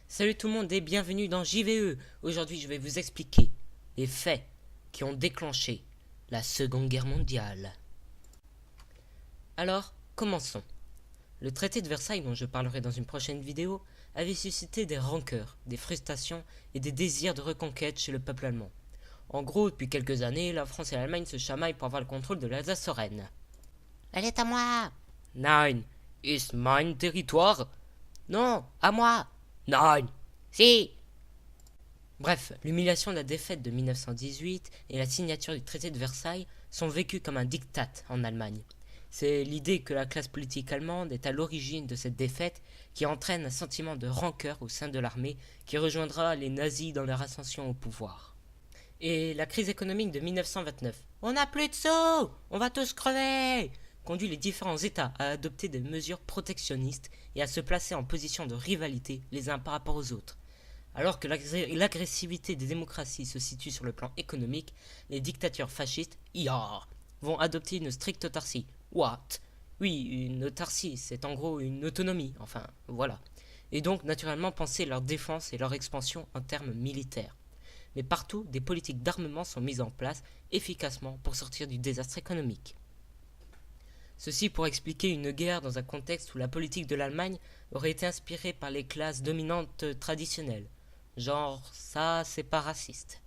Salut tout le monde et bienvenue dans JVE. Aujourd'hui, je vais vous expliquer les faits qui ont déclenché la Seconde Guerre mondiale. Alors, commençons. Le traité de Versailles, dont je parlerai dans une prochaine vidéo, avait suscité des rancœurs, des frustrations et des désirs de reconquête chez le peuple allemand. En gros, depuis quelques années, la France et l'Allemagne se chamaillent pour avoir le contrôle de l'Alsace-Lorraine. Elle est à moi. Nein, ist mein territoire. Non, à moi. Nein. Si. Bref, l'humiliation de la défaite de 1918 et la signature du traité de Versailles sont vécues comme un diktat en Allemagne. C'est l'idée que la classe politique allemande est à l'origine de cette défaite qui entraîne un sentiment de rancœur au sein de l'armée qui rejoindra les nazis dans leur ascension au pouvoir. Et la crise économique de 1929, on n'a plus de sous, on va tous crever, conduit les différents États à adopter des mesures protectionnistes et à se placer en position de rivalité les uns par rapport aux autres. Alors que l'agressivité des démocraties se situe sur le plan économique, les dictatures fascistes, vont adopter une stricte autarcie. What? Oui, une autarcie, c'est en gros une autonomie, enfin, voilà. Et donc, naturellement, penser leur défense et leur expansion en termes militaires. Mais partout, des politiques d'armement sont mises en place efficacement pour sortir du désastre économique. Ceci pour expliquer une guerre dans un contexte où la politique de l'Allemagne aurait été inspirée par les classes dominantes traditionnelles. Genre, ça, c'est pas raciste.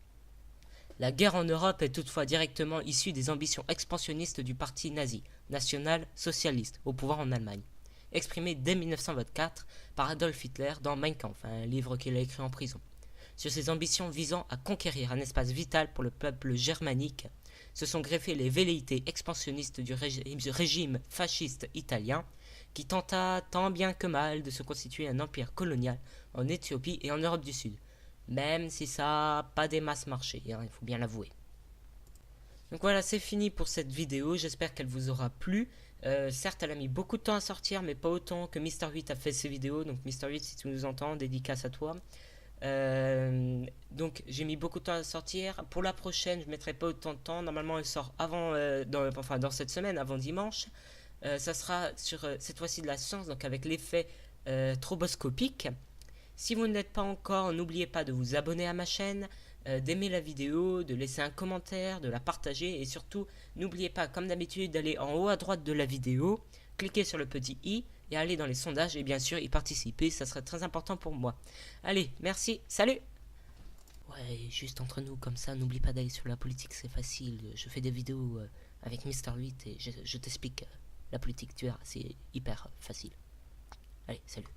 La guerre en Europe est toutefois directement issue des ambitions expansionnistes du parti nazi, national-socialiste, au pouvoir en Allemagne, exprimées dès 1924 par Adolf Hitler dans Mein Kampf, un livre qu'il a écrit en prison. Sur ses ambitions visant à conquérir un espace vital pour le peuple germanique, se sont greffées les velléités expansionnistes du régime fasciste italien, qui tenta tant bien que mal de se constituer un empire colonial en Éthiopie et en Europe du Sud, même si ça n'a pas des masses marché, hein, il faut bien l'avouer. Donc voilà, c'est fini pour cette vidéo, j'espère qu'elle vous aura plu. Certes, elle a mis beaucoup de temps à sortir, mais pas autant que Mister8 a fait ses vidéos, donc Mister8, si tu nous entends, dédicace à toi. Donc j'ai mis beaucoup de temps à sortir. Pour la prochaine, je mettrai pas autant de temps. Normalement, elle sort avant, dans cette semaine, avant dimanche. Ça sera sur cette fois-ci de la science, donc avec l'effet stroboscopique. Si vous ne l'êtes pas encore, n'oubliez pas de vous abonner à ma chaîne, d'aimer la vidéo, de laisser un commentaire, de la partager et surtout n'oubliez pas comme d'habitude d'aller en haut à droite de la vidéo, cliquer sur le petit i et aller dans les sondages et bien sûr y participer, ça serait très important pour moi. Allez, merci, salut. Ouais, juste entre nous comme ça, n'oublie pas d'aller sur la politique, c'est facile. Je fais des vidéos avec Mister8 et je t'explique la politique, tu verras, c'est hyper facile. Allez, salut.